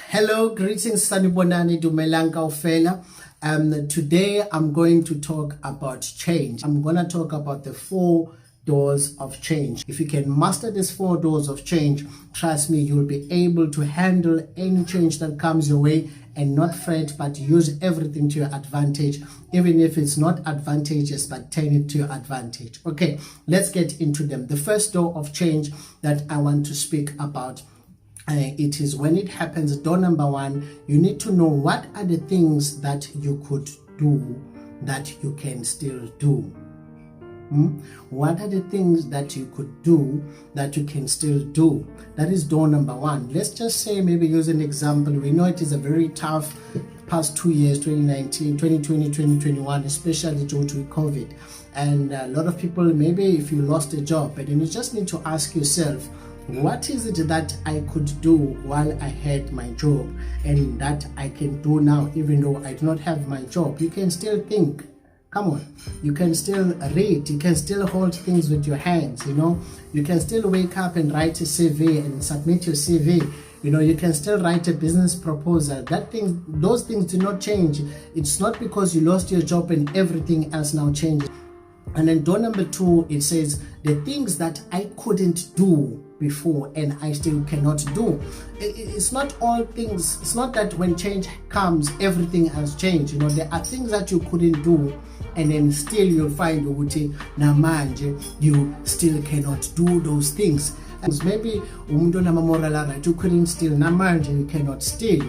Hello, greetings, Sanibonani Dumelang Kaofela. Today I'm going to talk about change. I'm going to talk about the 4 doors of change. If you can master these 4 doors of change, trust me, you'll be able to handle any change that comes your way and not fret, but use everything to your advantage, even if it's not advantageous, but turn it to your advantage. Okay, let's get into them. The first door of change that I want to speak about, it is when it happens. Door number 1, you need to know what are the things that you could do that you can still do. What are the things that you could do that you can still do? That is door number 1. Let's just say, maybe use an example. We know it is a very tough past 2 years, 2019, 2020, 2021, especially due to COVID. And a lot of people, maybe if you lost a job, and then you just need to ask yourself, what is it that I could do while I had my job and that I can do now, even though I do not have my job? You can still think. Come on, you can still read, you can still hold things with your hands, you can still wake up and write a CV and submit your CV. You can still write a business proposal. Those things do not change. It's not because you lost your job and everything else now changes. And then door number 2, it says the things that I couldn't do before and I still cannot do. It's not all things. It's not that when change comes, everything has changed. There are things that you couldn't do, and then still you'll find namanje you still cannot do those things. Maybe you couldn't steal, namanje you cannot steal,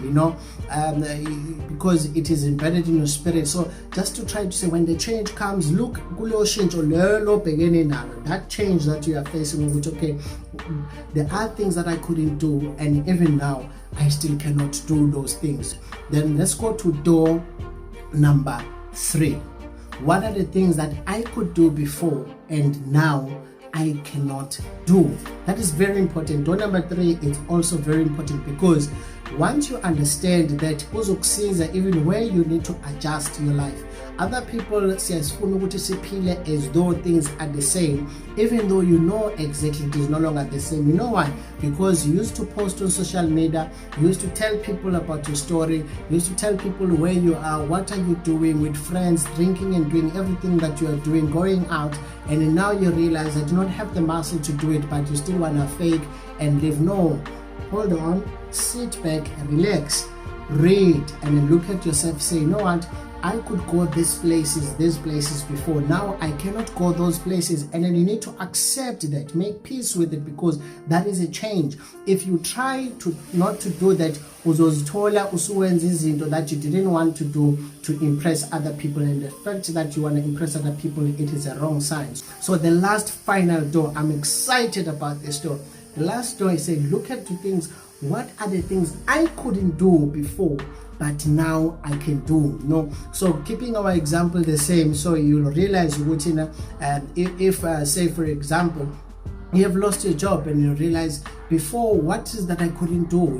because it is embedded in your spirit. So just to try to say, when the change comes, look, that change that you are facing, which, okay, there are things that I couldn't do, and even now I still cannot do those things. Then let's go to door number 3. What are the things that I could do before and now I cannot do? That is very important. Door number 3 is also very important, because once you understand that, even where you need to adjust your life. Other people say as though things are the same, even though you know exactly it is no longer the same. You know why? Because you used to post on social media, you used to tell people about your story, you used to tell people where you are, what are you doing with friends, drinking and doing everything that you are doing, going out, and now you realize that you don't have the muscle to do it, but you still want to fake and live. No, hold on, sit back and relax, read, and then look at yourself, say, you know what, I could go these places before. Now I cannot go those places. And then you need to accept that, make peace with it, because that is a change. If you try to not to do that, that you didn't want to do to impress other people, and the fact that you want to impress other people, it is a wrong sign. So the last final door, I'm excited about this door. The last door is saying, look at the things. What are the things I couldn't do before, but now I can do? So keeping our example the same, so you'll realize, if say for example, you have lost your job and you realize before, what is that I couldn't do?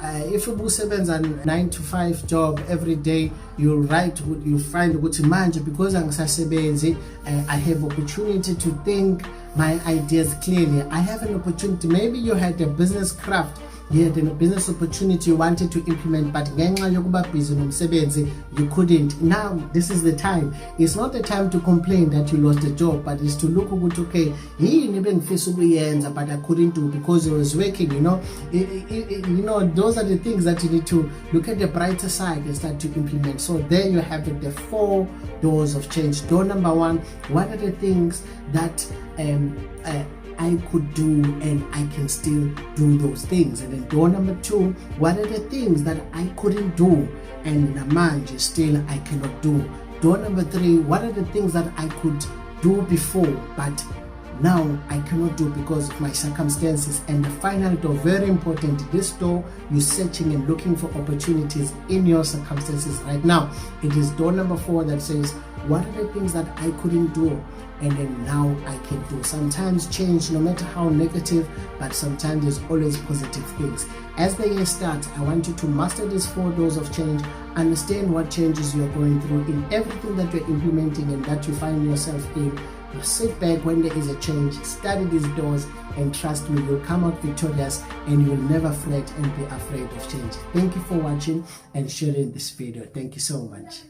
If you seven a 9-to-5 job every day, you find manje, because I have opportunity to think my ideas clearly. I have an opportunity. Maybe you had a business craft, you had a business opportunity you wanted to implement, but you couldn't. Now this is the time. It's not the time to complain that you lost a job, but it's to look at, okay, but I couldn't do because it was working. Those are the things that you need to look at the brighter side and start to implement. So there you have it, the 4 doors of change. Door number 1, what are the things that I could do and I can still do those things? And then door number 2, what are the things that I couldn't do and namanje still I cannot do? Door number 3, what are the things that I could do before but now I cannot do because of my circumstances? And the final door, very important, this door, you're searching and looking for opportunities in your circumstances right now. It is door number 4 that says, what are the things that I couldn't do and then now I can do? Sometimes change, no matter how negative, but sometimes there's always positive things. As the year starts, I want you to master these 4 doors of change, understand what changes you're going through in everything that you're implementing and that you find yourself in. You sit back when there is a change, study these doors, and trust me, you'll come out victorious and you'll never fret and be afraid of change. Thank you for watching and sharing this video. Thank you so much.